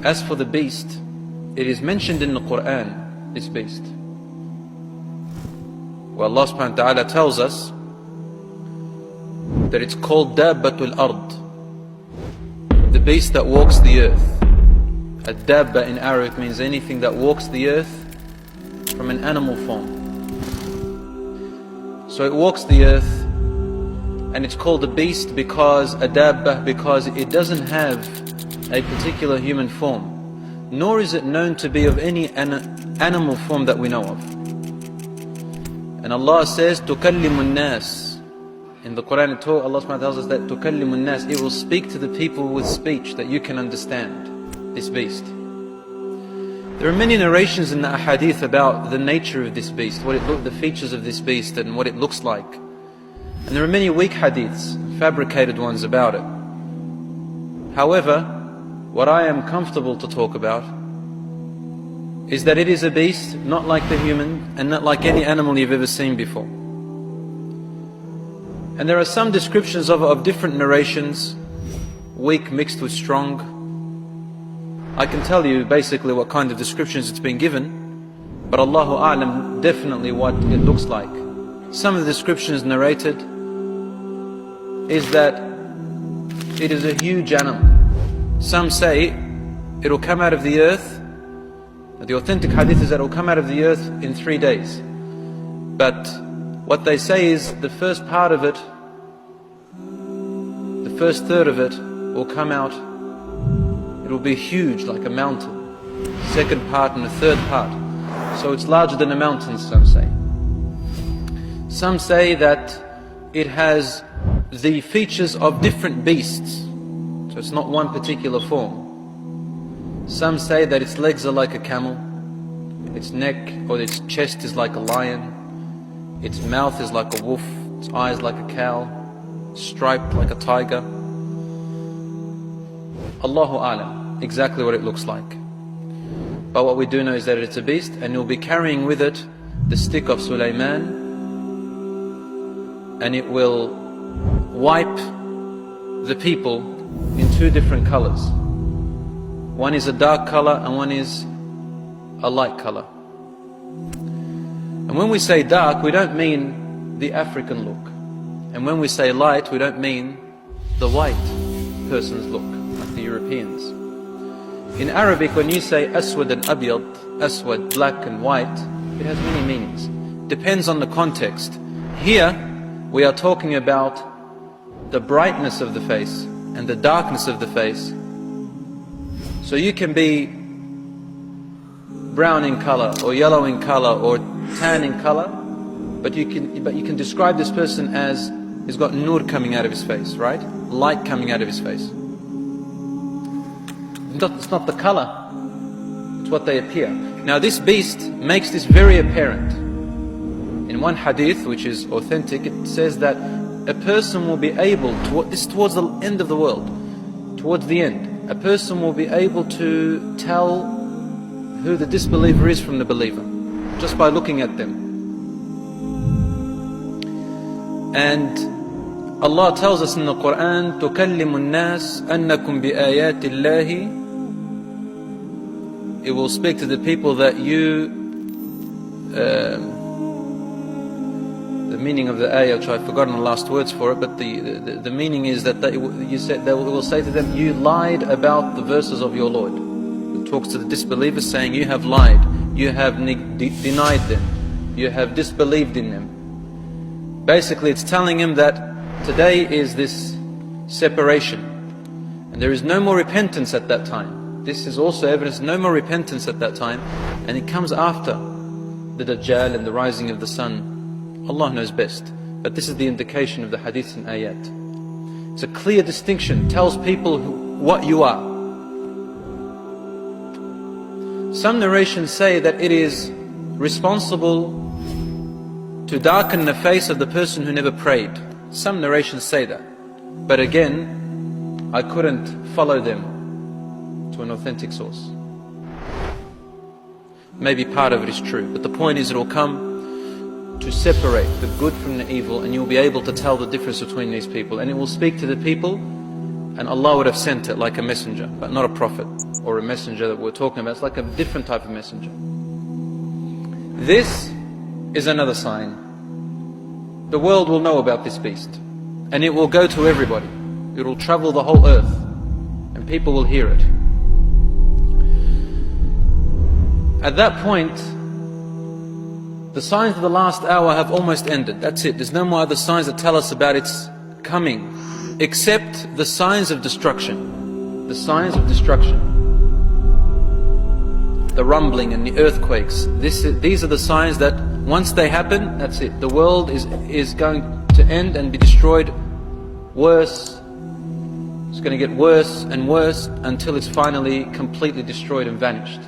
As for the beast, it is mentioned in the Quran, this beast. Well, Allah subhanahu wa ta'ala tells us that it's called Dabbatul Ard, the beast that walks the earth. Ad-Dabba in Arabic means anything that walks the earth from an animal form. So it walks the earth, and it's called a beast because it doesn't have a particular human form, nor is it known to be of any animal form that we know of. And Allah says, تُكَلِّمُ النَّاسِ. In the Quran, Allah subhanahu wa ta'ala tells us that تُكَلِّمُ النَّاسِ, it will speak to the people with speech that you can understand, this beast. There are many narrations in the Hadith about the nature of this beast, the features of this beast and what it looks like. And there are many weak Hadiths, fabricated ones about it. However, what I am comfortable to talk about is that it is a beast not like the human and not like any animal you've ever seen before. And there are some descriptions of different narrations, weak mixed with strong. I can tell you basically what kind of descriptions it's been given, but Allahu A'lam definitely what it looks like. Some of the descriptions narrated is that it is a huge animal. Some say it will come out of the earth. The authentic hadith is that it will come out of the earth in 3 days. But what they say is the first part of it, the first third of it will come out. It will be huge like a mountain. Second part and the third part. So it's larger than a mountain, some say. Some say that it has the features of different beasts. So it's not one particular form. Some say that its legs are like a camel, its neck or its chest is like a lion, its mouth is like a wolf, its eyes like a cow, striped like a tiger. Allahu A'lam, exactly what it looks like. But what we do know is that it's a beast, and you'll be carrying with it the stick of Sulaiman, and it will wipe the people in 2 different colors. One is a dark color and one is a light color. And when we say dark, we don't mean the African look. And when we say light, we don't mean the white person's look, like the Europeans. In Arabic, when you say aswad and abyad, aswad, black and white, it has many meanings. Depends on the context. Here, we are talking about the brightness of the face and the darkness of the face. So you can be brown in color, or yellow in color, or tan in color, but you can describe this person as he's got nur coming out of his face, right? Light coming out of his face. It's not the color, it's what they appear. Now this beast makes this very apparent. In one hadith, which is authentic, it says that a person will be able to, this is towards the end of the world, towards the end, a person will be able to tell who the disbeliever is from the believer, just by looking at them. And Allah tells us in the Quran, تُكَلِّمُ النَّاسِ أَنَّكُمْ بِآيَاتِ اللَّهِ. It will speak to the people that you, the meaning of the ayah, which I've forgotten the last words for it, but the meaning is that they will say to them, you lied about the verses of your Lord. It talks to the disbelievers saying, you have lied, you have denied them, you have disbelieved in them. Basically it's telling him that today is this separation, and there is no more repentance at that time. This is also evidence, no more repentance at that time, and it comes after the Dajjal and the rising of the sun. Allah knows best, but this is the indication of the Hadiths and Ayat. It's a clear distinction, tells people what you are. Some narrations say that it is responsible to darken the face of the person who never prayed. Some narrations say that, but again, I couldn't follow them to an authentic source. Maybe part of it is true, but the point is it will come to separate the good from the evil, and you'll be able to tell the difference between these people, and it will speak to the people, and Allah would have sent it like a messenger, but not a prophet. or a messenger that we're talking about. It's like a different type of messenger. This is another sign. The world will know about this beast, and it will go to everybody. It will travel the whole earth, and people will hear it. At that point, the signs of the last hour have almost ended. That's it. There's no more other signs that tell us about its coming, except the signs of destruction. The signs of destruction. The rumbling and the earthquakes. These are the signs that once they happen, that's it. The world is going to end and be destroyed worse. It's going to get worse and worse until it's finally completely destroyed and vanished.